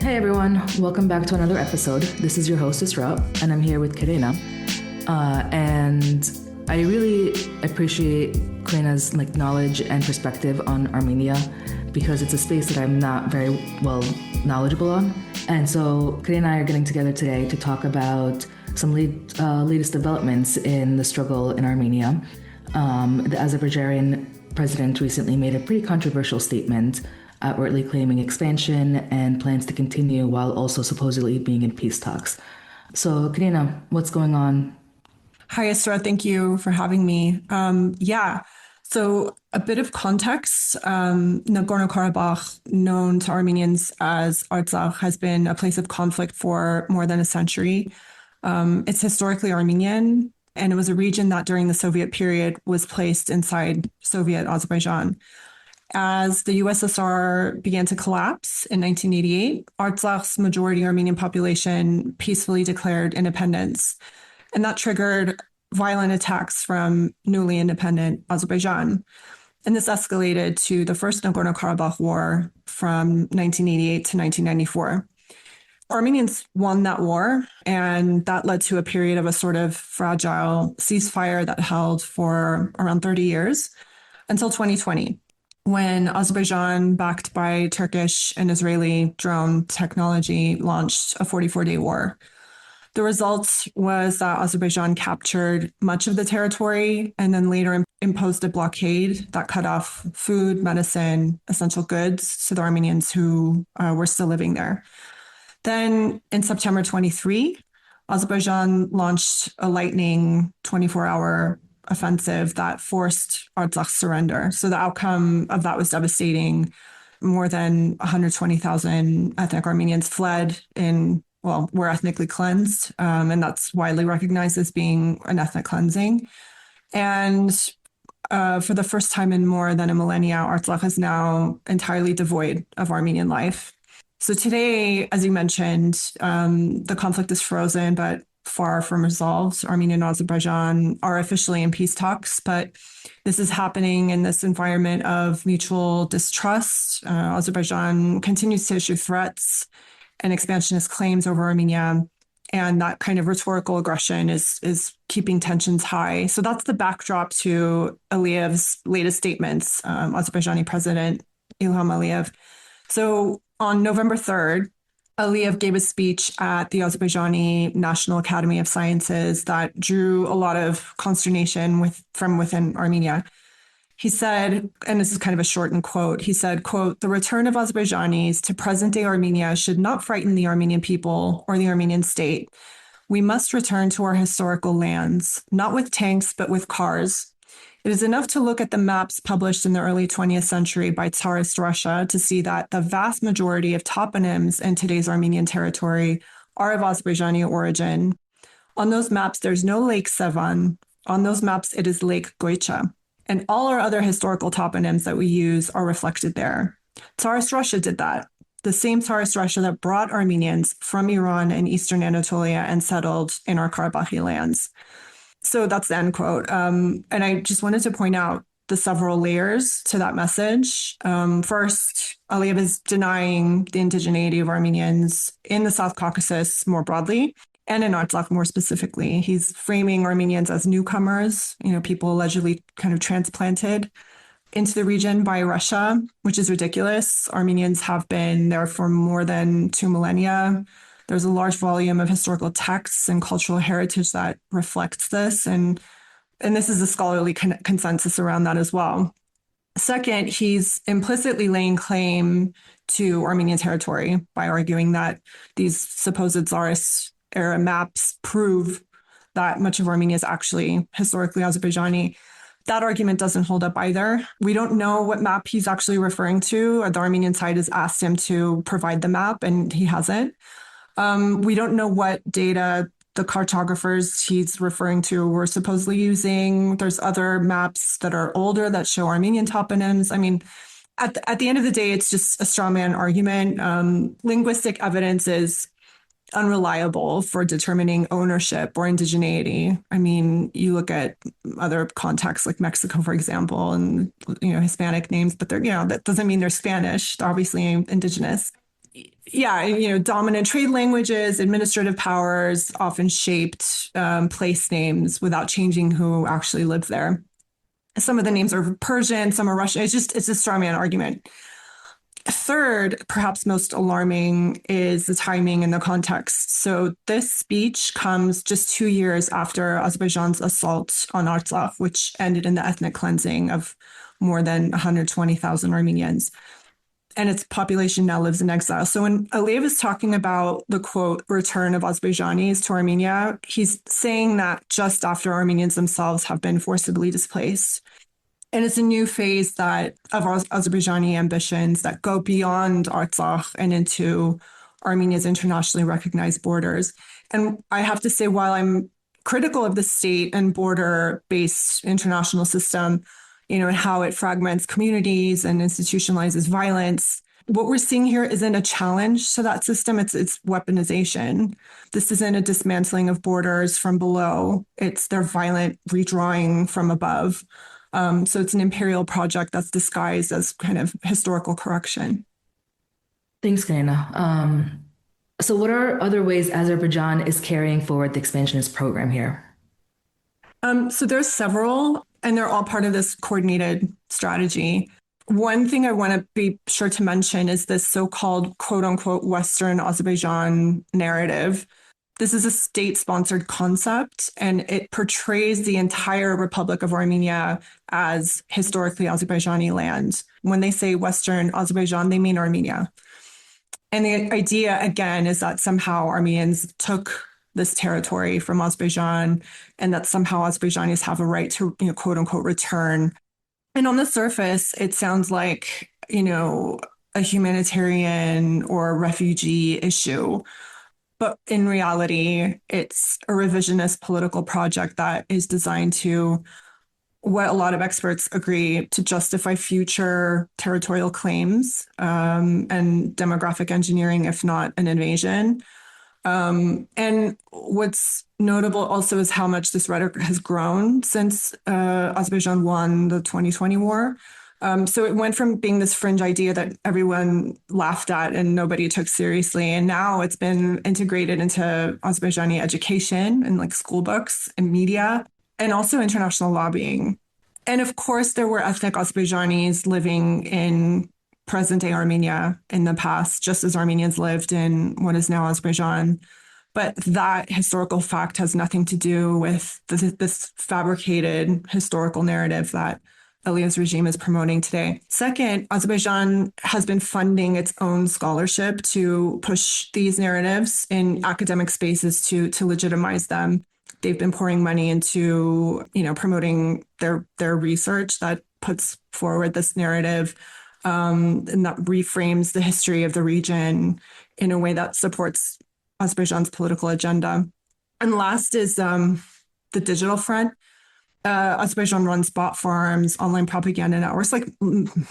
Hey everyone, welcome back to another episode. This is your host Isra, and I'm here with Karina. And I really appreciate Karina's knowledge and perspective on Armenia because it's a space that I'm not very well knowledgeable on. And so Karina and I are getting together today to talk about some latest developments in the struggle in Armenia. The Azerbaijani president recently made a pretty controversial statement, outwardly claiming expansion and plans to continue while also supposedly being in peace talks. So, Karina, what's going on? Hi, Isra. Thank you for having me. So a bit of context. Nagorno-Karabakh, known to Armenians as Artsakh, has been a place of conflict for more than a century. It's historically Armenian, and it was a region that during the Soviet period was placed inside Soviet Azerbaijan. As the USSR began to collapse in 1988, Artsakh's majority Armenian population peacefully declared independence. And that triggered violent attacks from newly independent Azerbaijan. And this escalated to the First Nagorno-Karabakh War from 1988 to 1994. Armenians won that war, and that led to a period of a sort of fragile ceasefire that held for around 30 years until 2020. When Azerbaijan, backed by Turkish and Israeli drone technology, launched a 44-day war. The result was that Azerbaijan captured much of the territory and then later imposed a blockade that cut off food, medicine, essential goods to the Armenians who were still living there. Then in September 23, Azerbaijan launched a lightning 24-hour offensive that forced Artsakh's surrender. So the outcome of that was devastating. More than 120,000 ethnic Armenians fled were ethnically cleansed. And that's widely recognized as being an ethnic cleansing. And for the first time in more than a millennia, Artsakh is now entirely devoid of Armenian life. So today, as you mentioned, the conflict is frozen, but far from resolved. Armenia and Azerbaijan are officially in peace talks, but this is happening in this environment of mutual distrust. Azerbaijan continues to issue threats and expansionist claims over Armenia, and that kind of rhetorical aggression is keeping tensions high. So that's the backdrop to Aliyev's latest statements, Azerbaijani President Ilham Aliyev. So on November 3rd, Aliyev gave a speech at the Azerbaijani National Academy of Sciences that drew a lot of consternation from within Armenia. He said, and this is kind of a shortened quote, he said, quote, "The return of Azerbaijanis to present-day Armenia should not frighten the Armenian people or the Armenian state. We must return to our historical lands, not with tanks, but with cars. It is enough to look at the maps published in the early 20th century by Tsarist Russia to see that the vast majority of toponyms in today's Armenian territory are of Azerbaijani origin. On those maps, there's no Lake Sevan. On those maps, it is Lake Goicha. And all our other historical toponyms that we use are reflected there. Tsarist Russia did that. The same Tsarist Russia that brought Armenians from Iran and Eastern Anatolia and settled in our Karabakhi lands." So that's the end quote. And I just wanted to point out the several layers to that message. First, Aliyev is denying the indigeneity of Armenians in the South Caucasus more broadly, and in Artsakh more specifically. He's framing Armenians as newcomers, people allegedly kind of transplanted into the region by Russia, which is ridiculous. Armenians have been there for more than 2 millennia. There's a large volume of historical texts and cultural heritage that reflects this. And this is a scholarly consensus around that as well. Second, he's implicitly laying claim to Armenian territory by arguing that these supposed Tsarist era maps prove that much of Armenia is actually historically Azerbaijani. That argument doesn't hold up either. We don't know what map he's actually referring to. The Armenian side has asked him to provide the map, and he hasn't. We don't know what data the cartographers he's referring to were supposedly using. There's other maps that are older that show Armenian toponyms. I mean, at the end of the day, it's just a straw man argument. Linguistic evidence is unreliable for determining ownership or indigeneity. I mean, you look at other contexts like Mexico, for example, and Hispanic names, but they're that doesn't mean they're Spanish. They're obviously indigenous. dominant trade languages, administrative powers often shaped place names without changing who actually lived there. Some of the names are Persian, some are Russian. It's a straw man argument. Third, perhaps most alarming, is the timing and the context. So this speech comes just 2 years after Azerbaijan's assault on Artsakh, which ended in the ethnic cleansing of more than 120,000 Armenians. And its population now lives in exile. So when Aliyev is talking about the, quote, return of Azerbaijanis to Armenia, he's saying that just after Armenians themselves have been forcibly displaced. And it's a new phase of Azerbaijani ambitions that go beyond Artsakh and into Armenia's internationally recognized borders. And I have to say, while I'm critical of the state and border-based international system, and how it fragments communities and institutionalizes violence, what we're seeing here isn't a challenge to that system, it's weaponization. This isn't a dismantling of borders from below, it's their violent redrawing from above. So it's an imperial project that's disguised as kind of historical correction. Thanks, Karina. So what are other ways Azerbaijan is carrying forward the expansionist program here? So there's several, and they're all part of this coordinated strategy. One thing I want to be sure to mention is this so-called quote unquote Western Azerbaijan narrative. This is a state-sponsored concept, and it portrays the entire Republic of Armenia as historically Azerbaijani land. When they say Western Azerbaijan, they mean Armenia. And the idea, again, is that somehow Armenians took this territory from Azerbaijan, and that somehow Azerbaijanis have a right to, quote unquote, return. And on the surface, it sounds like, a humanitarian or refugee issue. But in reality, it's a revisionist political project that is designed to, what a lot of experts agree, to justify future territorial claims and demographic engineering, if not an invasion. And what's notable also is how much this rhetoric has grown since Azerbaijan won the 2020 war. So it went from being this fringe idea that everyone laughed at and nobody took seriously. And now it's been integrated into Azerbaijani education and like school books and media, and also international lobbying. And of course, there were ethnic Azerbaijanis living in present-day Armenia in the past, just as Armenians lived in what is now Azerbaijan. But that historical fact has nothing to do with this fabricated historical narrative that Aliyev's regime is promoting today. Second, Azerbaijan has been funding its own scholarship to push these narratives in academic spaces to legitimize them. They've been pouring money into, promoting their research that puts forward this narrative and that reframes the history of the region in a way that supports Azerbaijan's political agenda. And last is the digital front. Azerbaijan runs bot farms, online propaganda networks, like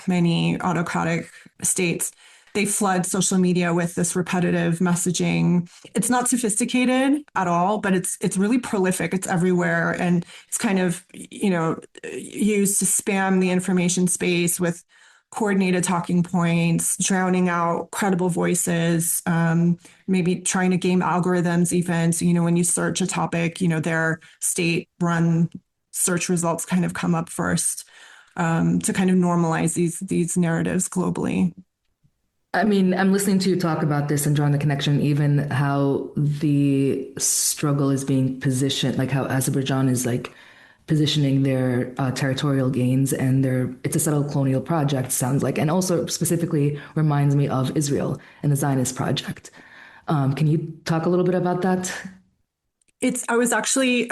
many autocratic states. They flood social media with this repetitive messaging. It's not sophisticated at all, but it's really prolific. It's everywhere. And it's kind of, used to spam the information space with coordinated talking points, drowning out credible voices, maybe trying to game algorithms even. So, when you search a topic, their state-run search results kind of come up first to kind of normalize these narratives globally. I mean, I'm listening to you talk about this and drawing the connection, even how the struggle is being positioned, like how Azerbaijan is like positioning their territorial gains, and it's a subtle colonial project, sounds like, and also specifically reminds me of Israel and the Zionist project. Can you talk a little bit about that? I was actually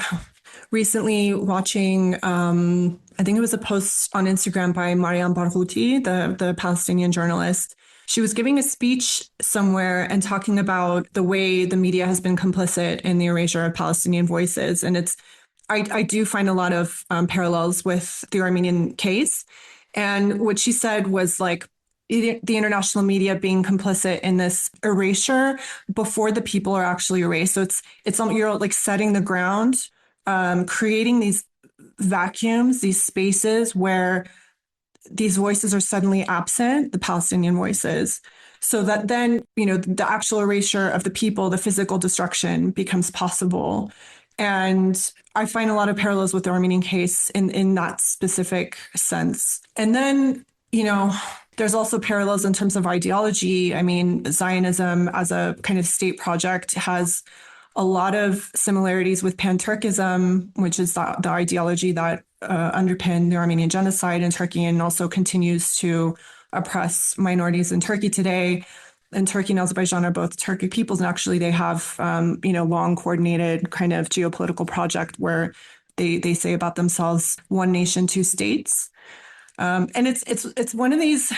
recently watching, I think it was a post on Instagram by Mariam Barghouti, the Palestinian journalist. She was giving a speech somewhere and talking about the way the media has been complicit in the erasure of Palestinian voices. And I do find a lot of parallels with the Armenian case. And what she said was like, the international media being complicit in this erasure before the people are actually erased. So you're like setting the ground, creating these vacuums, these spaces where these voices are suddenly absent, the Palestinian voices, so that then, the actual erasure of the people, the physical destruction becomes possible. And I find a lot of parallels with the Armenian case in that specific sense. And then, there's also parallels in terms of ideology. I mean, Zionism as a kind of state project has a lot of similarities with Pan-Turkism, which is the ideology that underpinned the Armenian genocide in Turkey and also continues to oppress minorities in Turkey today. And Turkey and Azerbaijan are both Turkic peoples, and actually they have, long coordinated kind of geopolitical project where they say about themselves, one nation, two states. And it's one of these,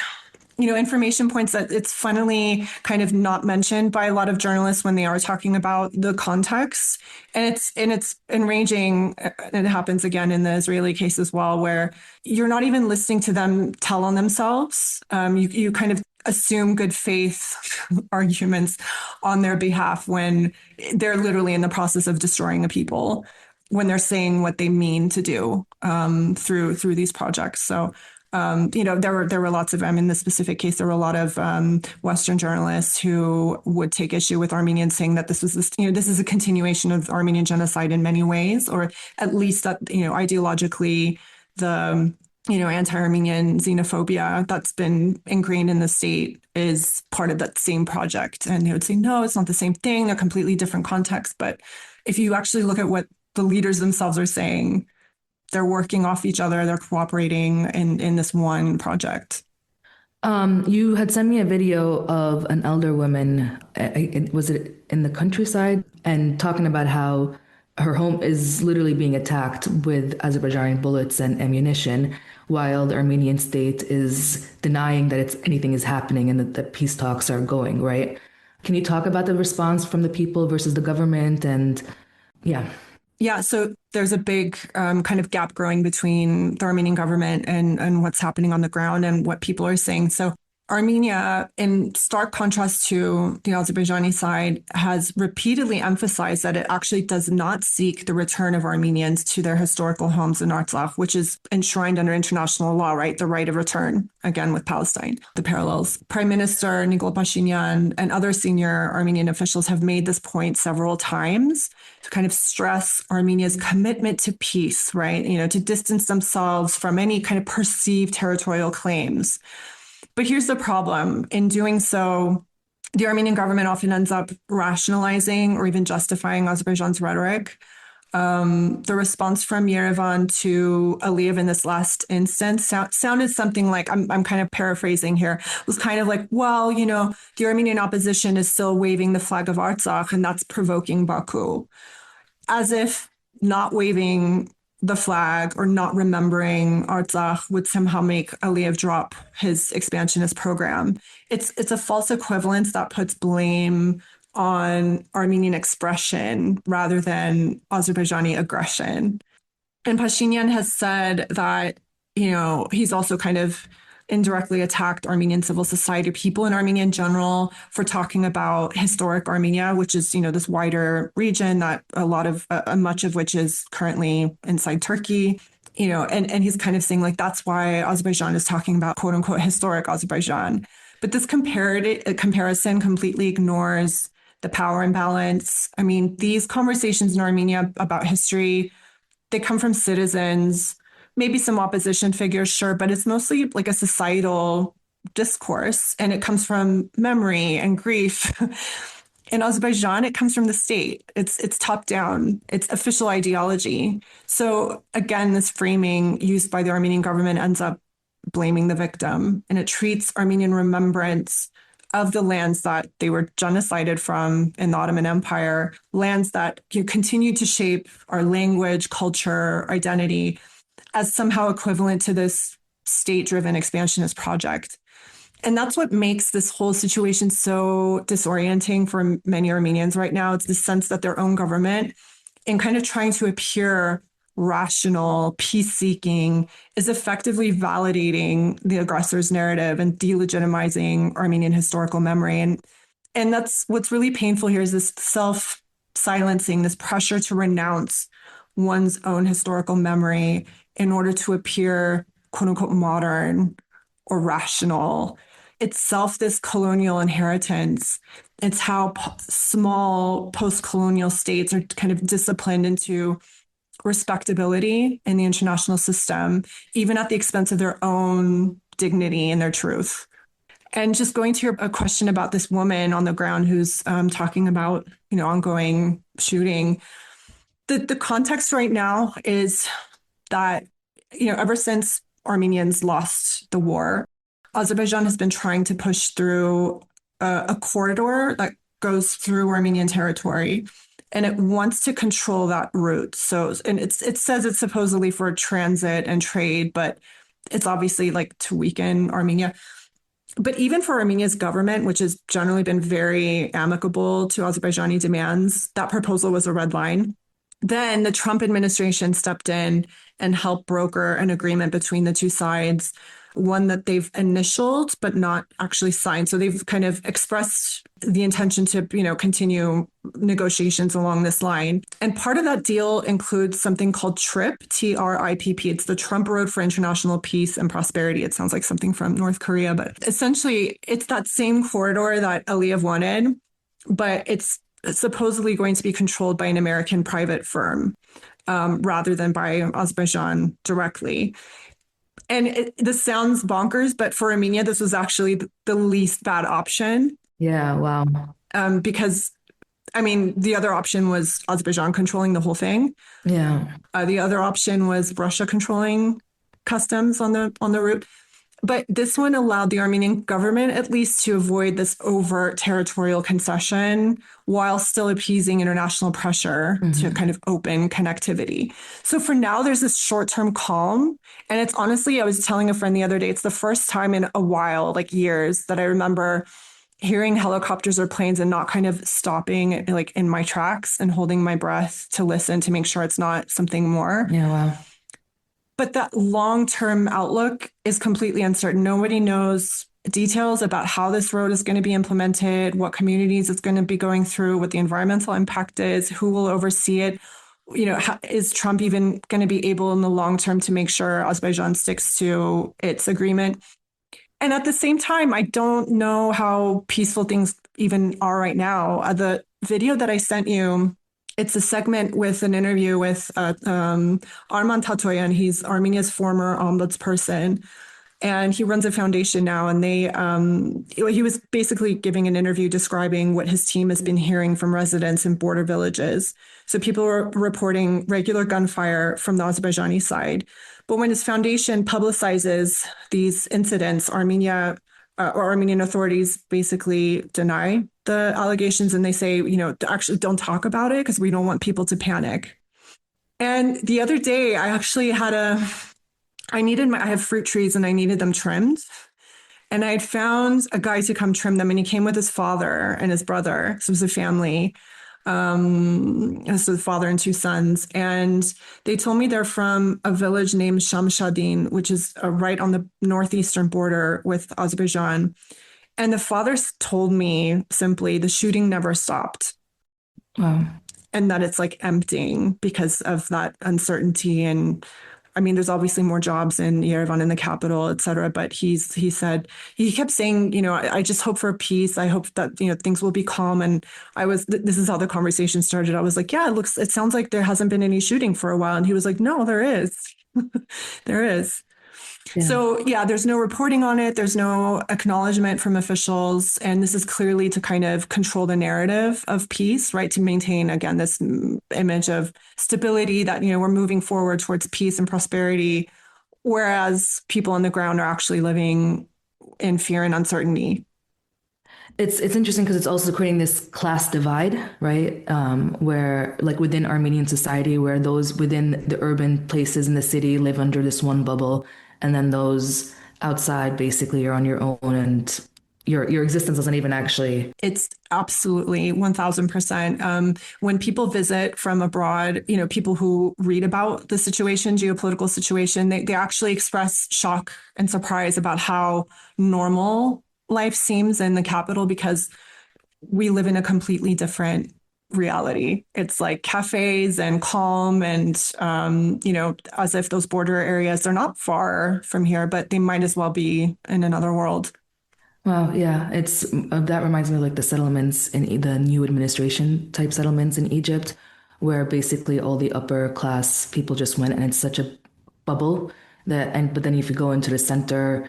information points that it's funnily kind of not mentioned by a lot of journalists when they are talking about the context. And it's enraging. And it happens again in the Israeli case as well, where you're not even listening to them tell on themselves. You kind of assume good faith arguments on their behalf when they're literally in the process of destroying a people, when they're saying what they mean to do through these projects. So, there were lots of, in this specific case, there were a lot of Western journalists who would take issue with Armenians saying that this is a continuation of Armenian genocide in many ways, or at least that, ideologically, the, anti-Armenian xenophobia that's been ingrained in the state is part of that same project. And they would say, no, it's not the same thing, a completely different context. But if you actually look at what the leaders themselves are saying, they're working off each other, they're cooperating in this one project. You had sent me a video of an elder woman, was it in the countryside, and talking about how her home is literally being attacked with Azerbaijani bullets and ammunition, while the Armenian state is denying that anything is happening and that the peace talks are going, right? Can you talk about the response from the people versus the government? And yeah. Yeah, so there's a big kind of gap growing between the Armenian government and what's happening on the ground and what people are saying. So Armenia, in stark contrast to the Azerbaijani side, has repeatedly emphasized that it actually does not seek the return of Armenians to their historical homes in Artsakh, which is enshrined under international law, right? The right of return, again, with Palestine, the parallels. Prime Minister Nikol Pashinyan and other senior Armenian officials have made this point several times to kind of stress Armenia's commitment to peace, right? To distance themselves from any kind of perceived territorial claims. But here's the problem. In doing so, the Armenian government often ends up rationalizing or even justifying Azerbaijan's rhetoric. The response from Yerevan to Aliyev in this last instance sounded something like, I'm kind of paraphrasing here, was kind of like, well, the Armenian opposition is still waving the flag of Artsakh, and that's provoking Baku. As if not waving the flag or not remembering Artsakh would somehow make Aliyev drop his expansionist program. It's a false equivalence that puts blame on Armenian expression rather than Azerbaijani aggression. And Pashinyan has said that, he's also kind of indirectly attacked Armenian civil society, people in Armenia in general, for talking about historic Armenia, which is, this wider region that much of which is currently inside Turkey, and he's kind of saying like, that's why Azerbaijan is talking about quote unquote historic Azerbaijan. But this comparison completely ignores the power imbalance. I mean, these conversations in Armenia about history, they come from citizens, maybe some opposition figures, sure, but it's mostly like a societal discourse, and it comes from memory and grief. In Azerbaijan, it comes from the state. It's top down. It's official ideology. So again, this framing used by the Armenian government ends up blaming the victim, and it treats Armenian remembrance of the lands that they were genocided from in the Ottoman Empire, lands that continue to shape our language, culture, identity, as somehow equivalent to this state-driven expansionist project. And that's what makes this whole situation so disorienting for many Armenians right now. It's the sense that their own government, in kind of trying to appear rational, peace-seeking, is effectively validating the aggressor's narrative and delegitimizing Armenian historical memory. And that's what's really painful here, is this self-silencing, this pressure to renounce one's own historical memory in order to appear quote unquote modern or rational. Itself, this colonial inheritance. It's how small post-colonial states are kind of disciplined into respectability in the international system, even at the expense of their own dignity and their truth. And just going to a question about this woman on the ground who's talking about, ongoing shooting. The context right now is that, ever since Armenians lost the war, Azerbaijan has been trying to push through a corridor that goes through Armenian territory, and it wants to control that route. So, and it says it's supposedly for transit and trade, but it's obviously like to weaken Armenia. But even for Armenia's government, which has generally been very amicable to Azerbaijani demands, that proposal was a red line. Then the Trump administration stepped in and helped broker an agreement between the two sides, one that they've initialed but not actually signed. So they've kind of expressed the intention to, continue negotiations along this line. And part of that deal includes something called TRIP, TRIPP. It's the Trump Road for International Peace and Prosperity. It sounds like something from North Korea, but essentially it's that same corridor that Aliyev wanted, but it's supposedly going to be controlled by an American private firm rather than by Azerbaijan directly. And this sounds bonkers, but for Armenia, this was actually the least bad option. Yeah, wow. Because, the other option was Azerbaijan controlling the whole thing. Yeah. The other option was Russia controlling customs on the route. But this one allowed the Armenian government at least to avoid this overt territorial concession while still appeasing international pressure to kind of open connectivity. So for now, there's this short-term calm. And it's honestly, I was telling a friend the other day, it's the first time in a while, like years, that I remember hearing helicopters or planes and not kind of stopping like in my tracks and holding my breath to listen to make sure it's not something more. Yeah, wow. But that long-term outlook is completely uncertain. Nobody knows details about how this road is going to be implemented, what communities it's going to be going through, what the environmental impact is, who will oversee it. Is Trump even going to be able in the long term to make sure Azerbaijan sticks to its agreement? And at the same time, I don't know how peaceful things even are right now. The video that I sent you, it's a segment with an interview with Arman Tatoyan. He's Armenia's former ombudsperson, and he runs a foundation now. And he was basically giving an interview describing what his team has been hearing from residents in border villages. So people were reporting regular gunfire from the Azerbaijani side. But when his foundation publicizes these incidents, Armenian authorities basically deny the allegations, and they say, actually don't talk about it because we don't want people to panic. And the other day, I actually I have fruit trees and I needed them trimmed. And I had found a guy to come trim them, and he came with his father and his brother. So it was a family. So the father and two sons. And they told me they're from a village named Shamshadin, which is right on the northeastern border with Azerbaijan. And the father told me simply the shooting never stopped. Wow. And that it's like emptying because of that uncertainty. And there's obviously more jobs in Yerevan, in the capital, et cetera. But he kept saying, I just hope for peace. I hope that, things will be calm. And this is how the conversation started. I was like, yeah, it sounds like there hasn't been any shooting for a while. And he was like, no, there is. There is. Yeah. So yeah, there's no reporting on it. There's no acknowledgement from officials. And this is clearly to kind of control the narrative of peace, right? To maintain, again, this image of stability that, we're moving forward towards peace and prosperity, whereas people on the ground are actually living in fear and uncertainty. It's interesting because it's also creating this class divide, right? Where like within Armenian society, where those within the urban places in the city live under this one bubble, and then those outside basically are on your own, and your existence doesn't even actually. It's absolutely 1000%. When people visit from abroad, people who read about the situation, geopolitical situation, they actually express shock and surprise about how normal life seems in the capital, because we live in a completely different reality. It's like cafes and calm and, as if those border areas, they're not far from here, but they might as well be in another world. Wow, yeah, it's that reminds me of like the settlements in the new administration type settlements in Egypt, where basically all the upper class people just went, and it's such a bubble but then if you go into the center,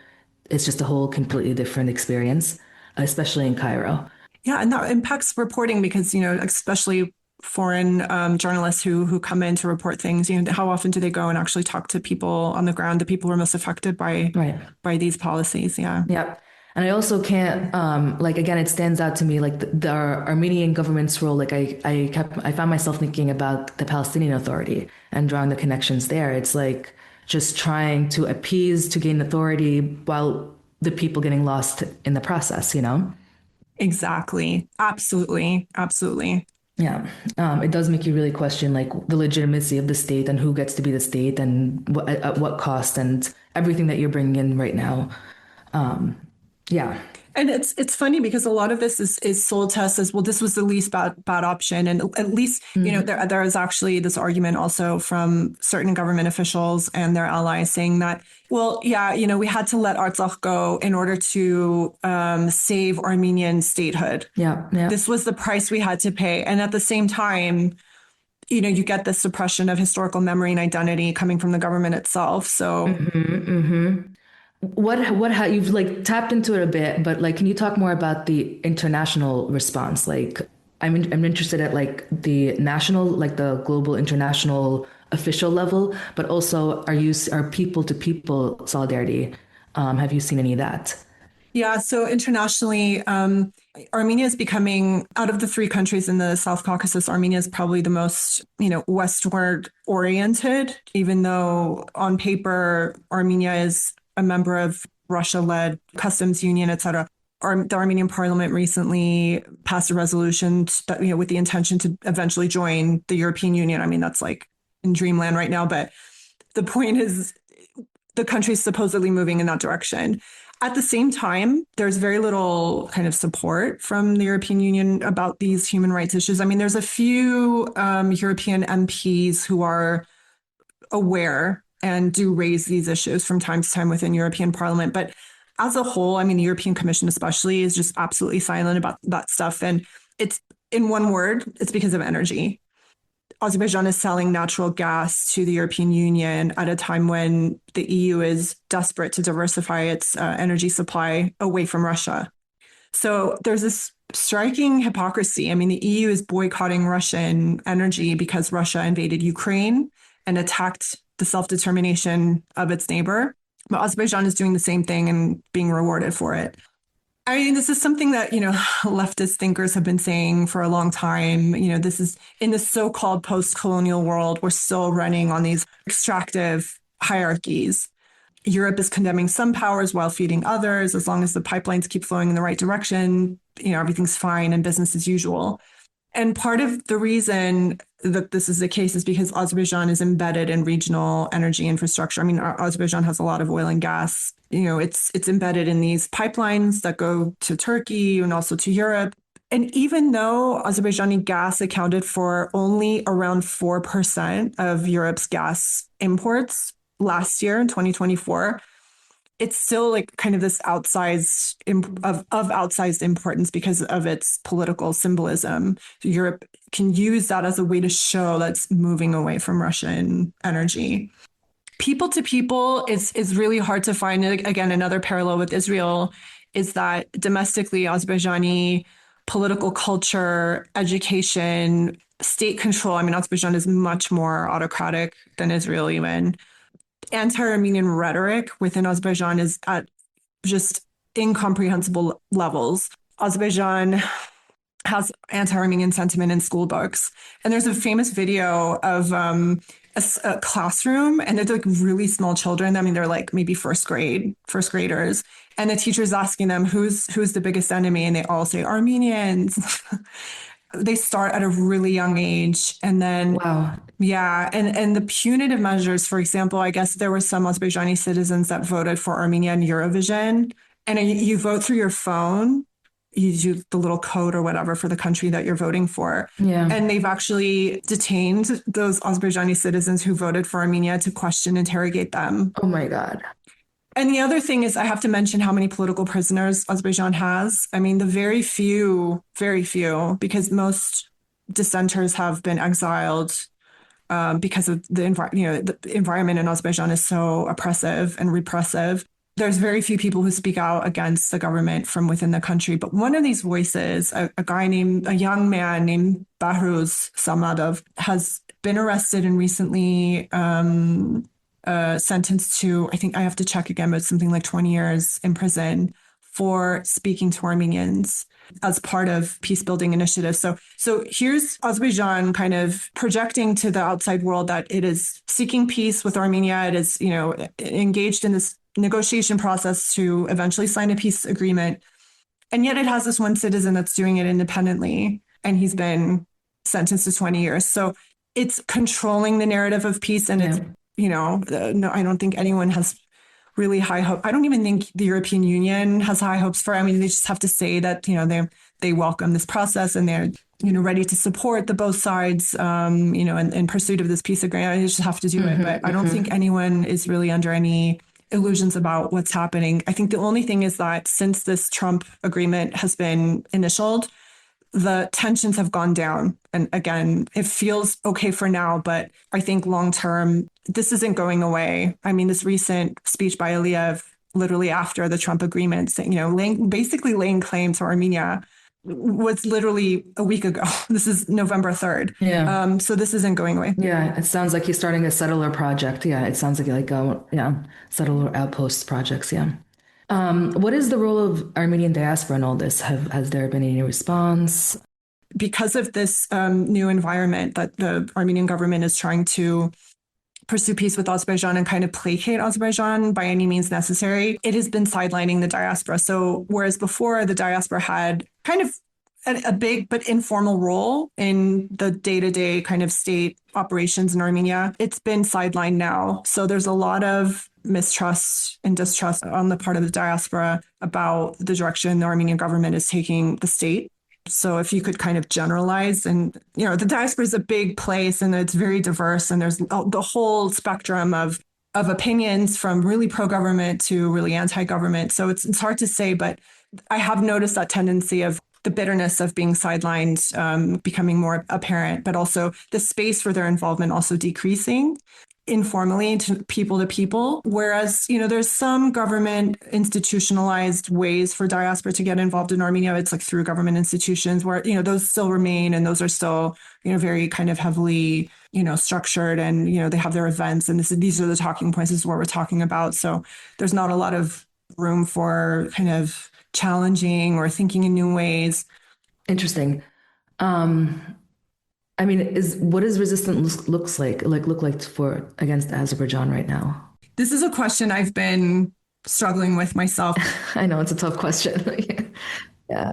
it's just a whole completely different experience, especially in Cairo. Yeah, and that impacts reporting because, especially foreign journalists who come in to report things, how often do they go and actually talk to people on the ground, the people who are most affected Right. by these policies? Yeah. Yeah. And I also can't like again it stands out to me like the Armenian government's role like I found myself thinking about the Palestinian Authority and drawing the connections there. It's like just trying to appease to gain authority while the people getting lost in the process, you know? Exactly. Absolutely. Absolutely. Yeah. It does make you really question like the legitimacy of the state and who gets to be the state and at what cost and everything that you're bringing in right now. Yeah. And it's funny because a lot of this is sold to us as, well, this was the least bad option. And at least, there is actually this argument also from certain government officials and their allies saying that, well, yeah, we had to let Artsakh go in order to save Armenian statehood. Yeah. Yeah. This was the price we had to pay. And at the same time, you get the suppression of historical memory and identity coming from the government itself. So What you've like tapped into it a bit, but like, can you talk more about the international response? Like, I'm interested at like the national, like the global international official level, but also are people to people solidarity? Have you seen any of that? Yeah, so internationally, Armenia is becoming, out of the three countries in the South Caucasus, Armenia is probably the most, westward oriented, even though on paper, Armenia is a member of Russia-led customs union, et cetera. The Armenian parliament recently passed a resolution that, with the intention to eventually join the European Union. I mean, that's like in dreamland right now, but the point is the country is supposedly moving in that direction. At the same time, there's very little kind of support from the European Union about these human rights issues. I mean, there's a few European MPs who are aware and do raise these issues from time to time within European Parliament. But as a whole, I mean, the European Commission especially is just absolutely silent about that stuff. And it's, in one word, it's because of energy. Azerbaijan is selling natural gas to the European Union at a time when the EU is desperate to diversify its energy supply away from Russia. So there's this striking hypocrisy. I mean, the EU is boycotting Russian energy because Russia invaded Ukraine and attacked the self-determination of its neighbor. But Azerbaijan is doing the same thing and being rewarded for it. I mean, this is something that, leftist thinkers have been saying for a long time. This is in the so-called post-colonial world, we're still running on these extractive hierarchies. Europe is condemning some powers while feeding others. As long as the pipelines keep flowing in the right direction, everything's fine and business as usual. And part of the reason that this is the case is because Azerbaijan is embedded in regional energy infrastructure. I mean, Azerbaijan has a lot of oil and gas. It's embedded in these pipelines that go to Turkey and also to Europe. And even though Azerbaijani gas accounted for only around 4% of Europe's gas imports last year in 2024, it's still like kind of this outsized outsized importance because of its political symbolism. Europe can use that as a way to show that's moving away from Russian energy. People to people is really hard to find. Again, another parallel with Israel is that domestically, Azerbaijani political culture, education, state control. I mean, Azerbaijan is much more autocratic than Israel even. Anti-Armenian rhetoric within Azerbaijan is at just incomprehensible levels. Azerbaijan has anti-Armenian sentiment in school books. And there's a famous video of a classroom, and it's like really small children. I mean, they're like maybe first graders. And the teacher's asking them, who's the biggest enemy? And they all say Armenians. They start at a really young age. And then, Wow. yeah. And the punitive measures, for example, I guess there were some Azerbaijani citizens that voted for Armenia in Eurovision. And you vote through your phone. you the little code or whatever for the country that you're voting for. Yeah. And they've actually detained those Azerbaijani citizens who voted for Armenia to question, interrogate them. Oh my God. And the other thing is I have to mention how many political prisoners Azerbaijan has. I mean, the very few, because most dissenters have been exiled because of the environment in Azerbaijan is so oppressive and repressive. There's very few people who speak out against the government from within the country. But one of these voices, a young man named Bahruz Samadov, has been arrested and recently sentenced to, I think I have to check again, but something like 20 years in prison for speaking to Armenians as part of peace building initiatives. So here's Azerbaijan kind of projecting to the outside world that it is seeking peace with Armenia. It is, engaged in this negotiation process to eventually sign a peace agreement. And yet it has this one citizen that's doing it independently, and he's been sentenced to 20 years. So it's controlling the narrative of peace. And it's, no, I don't think anyone has really high hope. I don't even think the European Union has high hopes for it. I mean, they just have to say that, they welcome this process and they're, ready to support the both sides, in pursuit of this peace agreement. They just have to do it. But I don't think anyone is really under any illusions about what's happening. I think the only thing is that since this Trump agreement has been initialed, the tensions have gone down. And again, it feels okay for now, but I think long term, this isn't going away. I mean, this recent speech by Aliyev, literally after the Trump agreement, basically laying claim to Armenia, was literally a week ago. This is November 3rd. Yeah. So this isn't going away. Yeah. It sounds like he's starting a settler project. Yeah. It sounds like settler outposts projects. Yeah. What is the role of Armenian diaspora in all this? Has there been any response? Because of this new environment that the Armenian government is trying to pursue peace with Azerbaijan and kind of placate Azerbaijan by any means necessary, it has been sidelining the diaspora. So whereas before the diaspora had kind of a big but informal role in the day-to-day kind of state operations in Armenia, it's been sidelined now. So there's a lot of mistrust and distrust on the part of the diaspora about the direction the Armenian government is taking the state. So if you could kind of generalize, and, the diaspora is a big place and it's very diverse, and there's the whole spectrum of opinions from really pro-government to really anti-government. So it's hard to say, but I have noticed that tendency of the bitterness of being sidelined becoming more apparent, but also the space for their involvement also decreasing informally to people. Whereas, there's some government institutionalized ways for diaspora to get involved in Armenia. It's like through government institutions where, those still remain, and those are still, very kind of heavily, structured, and, they have their events, and these are the talking points. This is what we're talking about. So there's not a lot of room for kind of challenging or thinking in new ways. Interesting. I mean, what does resistance look like for against Azerbaijan right now? This is a question I've been struggling with myself. I know it's a tough question. Yeah.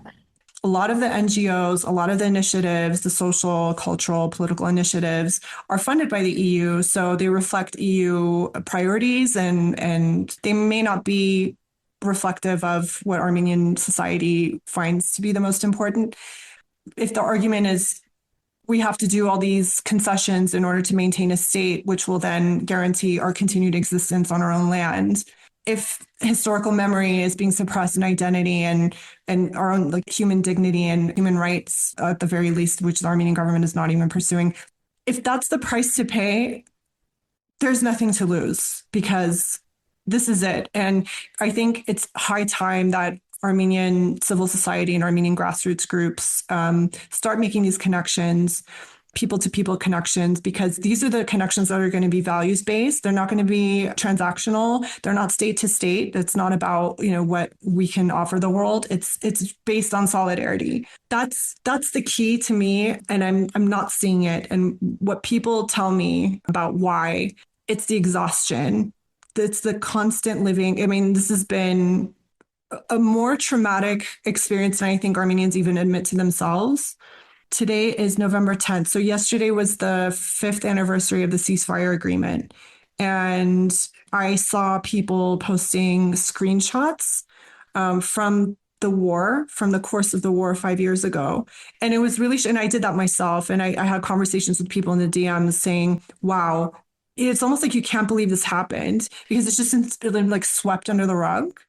A lot of the NGOs, a lot of the initiatives, the social, cultural, political initiatives are funded by the EU. So they reflect EU priorities, and they may not be reflective of what Armenian society finds to be the most important. If the argument is we have to do all these concessions in order to maintain a state, which will then guarantee our continued existence on our own land, if historical memory is being suppressed in identity and our own human dignity and human rights, at the very least, which the Armenian government is not even pursuing, if that's the price to pay, there's nothing to lose, because this is it. And I think it's high time that Armenian civil society and Armenian grassroots groups start making these connections, people-to-people connections, because these are the connections that are going to be values-based. They're not going to be transactional. They're not state-to-state. It's not about, what we can offer the world. It's based on solidarity. That's the key to me, and I'm not seeing it. And what people tell me about why, it's the exhaustion. It's the constant living. I mean, this has been a more traumatic experience than I think Armenians even admit to themselves. Today is November 10th. So yesterday was the 5th anniversary of the ceasefire agreement. And I saw people posting screenshots from the war, from the course of the war 5 years ago. And it was really, and I did that myself. And I had conversations with people in the DMs saying, wow, it's almost like you can't believe this happened, because it's just been like swept under the rug.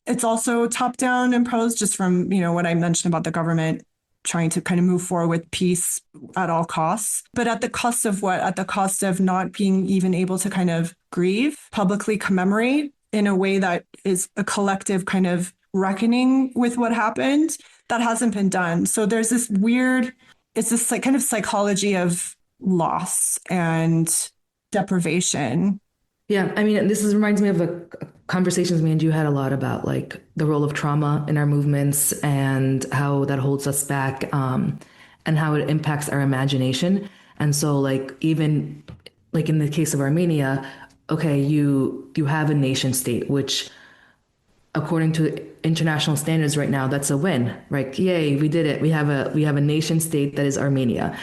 It's also top down imposed, just from, what I mentioned about the government trying to kind of move forward with peace at all costs. But at the cost of what? At the cost of not being even able to kind of grieve, publicly commemorate in a way that is a collective kind of reckoning with what happened. That hasn't been done. So there's this it's this like kind of psychology of loss and deprivation. Yeah, I mean, this reminds me of the conversations me and you had a lot about like the role of trauma in our movements and how that holds us back, and how it impacts our imagination. And so like, even like in the case of Armenia, okay, you have a nation state, which according to international standards right now, that's a win, right? Yay, we did it. We have a nation state that is Armenia.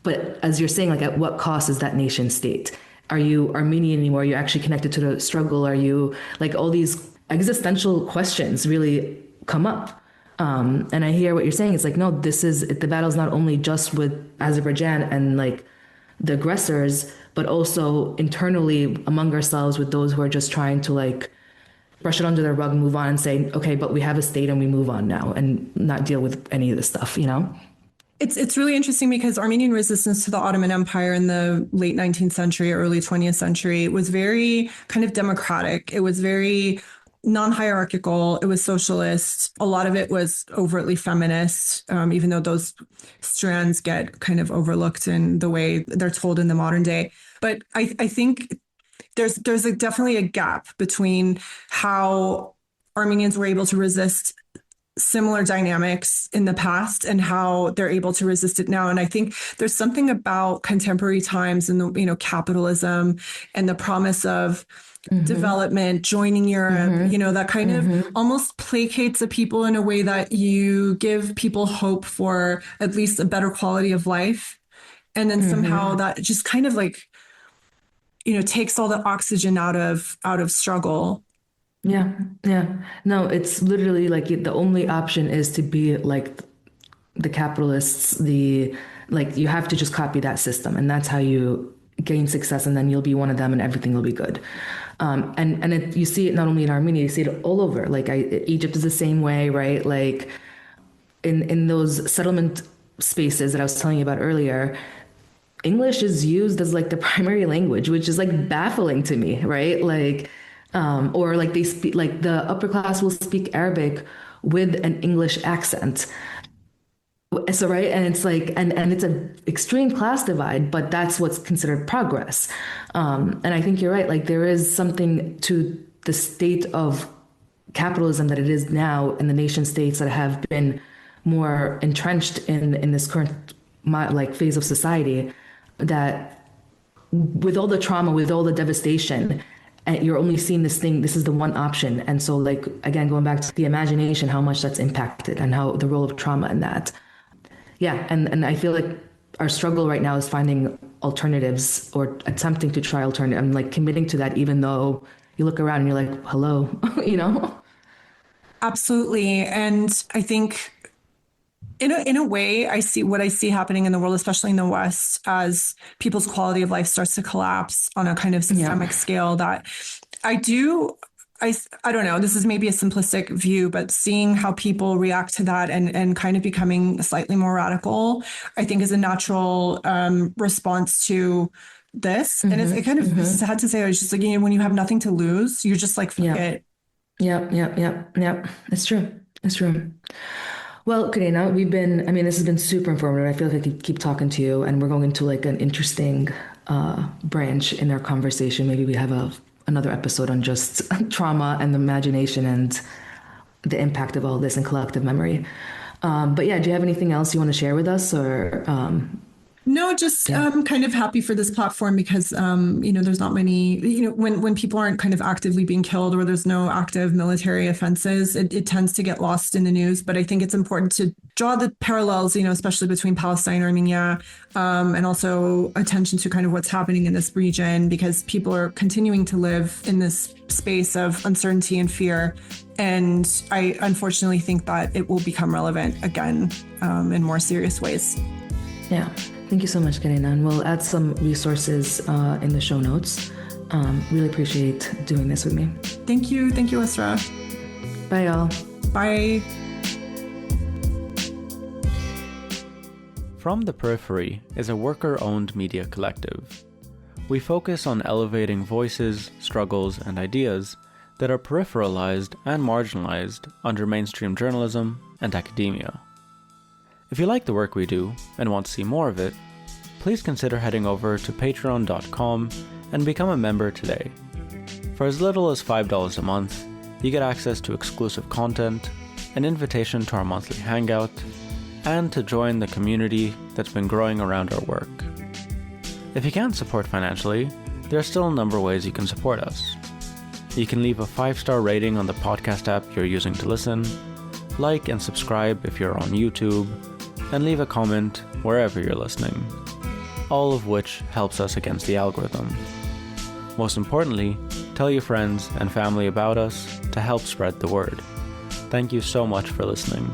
But as you're saying, like, at what cost is that nation state? Are you Armenian anymore? Are you actually connected to the struggle? Are you, like, all these existential questions really come up. And I hear what you're saying. It's like, no, the battle's not only just with Azerbaijan and like the aggressors, but also internally among ourselves with those who are just trying to like brush it under the rug and move on and say, okay, but we have a state and we move on now and not deal with any of this stuff, It's really interesting because Armenian resistance to the Ottoman Empire in the late 19th century, early 20th century was very kind of democratic. It was very non-hierarchical. It was socialist. A lot of it was overtly feminist, even though those strands get kind of overlooked in the way they're told in the modern day. But I think there's definitely a gap between how Armenians were able to resist similar dynamics in the past and how they're able to resist it now. And I think there's something about contemporary times and the, capitalism and the promise of development, joining Europe, that kind of almost placates the people in a way that you give people hope for at least a better quality of life. And then somehow that just kind of like, takes all the oxygen out of struggle. Yeah. No, it's literally like the only option is to be like the capitalists, you have to just copy that system, and that's how you gain success, and then you'll be one of them and everything will be good. You see it not only in Armenia, you see it all over. Like Egypt is the same way, right? Like in those settlement spaces that I was telling you about earlier, English is used as like the primary language, which is like baffling to me, right? Like, or like they speak, like the upper class will speak Arabic with an English accent. So, right. And it's like, and it's an extreme class divide, but that's what's considered progress. And I think you're right. Like there is something to the state of capitalism that it is now in the nation states that have been more entrenched in this current phase of society, that with all the trauma, with all the devastation, and you're only seeing this is the one option. And so like, again, going back to the imagination, how much that's impacted and how the role of trauma in that. Yeah. And I feel like our struggle right now is finding alternatives or attempting to try alternative. I'm like committing to that, even though you look around and you're like, hello, Absolutely. And I think in a way, I see happening in the world, especially in the West, as people's quality of life starts to collapse on a kind of systemic scale, that I don't know, this is maybe a simplistic view, but seeing how people react to that and kind of becoming slightly more radical, I think is a natural response to this. And it's kind of sad to say, it's just like, when you have nothing to lose, you're just like, fuck it. Yeah. It's true. Well, Karina, this has been super informative. I feel like I could keep talking to you, and we're going into like an interesting branch in our conversation. Maybe we have another episode on just trauma and the imagination and the impact of all this and collective memory. But yeah, do you have anything else you want to share with us, or? No, just kind of happy for this platform because, there's not many, when people aren't kind of actively being killed or there's no active military offenses, it tends to get lost in the news. But I think it's important to draw the parallels, especially between Palestine and Armenia, and also attention to kind of what's happening in this region, because people are continuing to live in this space of uncertainty and fear. And I unfortunately think that it will become relevant again in more serious ways. Yeah. Thank you so much, Karina. And we'll add some resources in the show notes. Really appreciate doing this with me. Thank you. Thank you, Isra. Bye, y'all. Bye. From the Periphery is a worker-owned media collective. We focus on elevating voices, struggles, and ideas that are peripheralized and marginalized under mainstream journalism and academia. If you like the work we do and want to see more of it, please consider heading over to patreon.com and become a member today. For as little as $5 a month, you get access to exclusive content, an invitation to our monthly hangout, and to join the community that's been growing around our work. If you can't support financially, there are still a number of ways you can support us. You can leave a 5-star rating on the podcast app you're using to listen, like and subscribe if you're on YouTube, and leave a comment wherever you're listening, all of which helps us against the algorithm. Most importantly, tell your friends and family about us to help spread the word. Thank you so much for listening.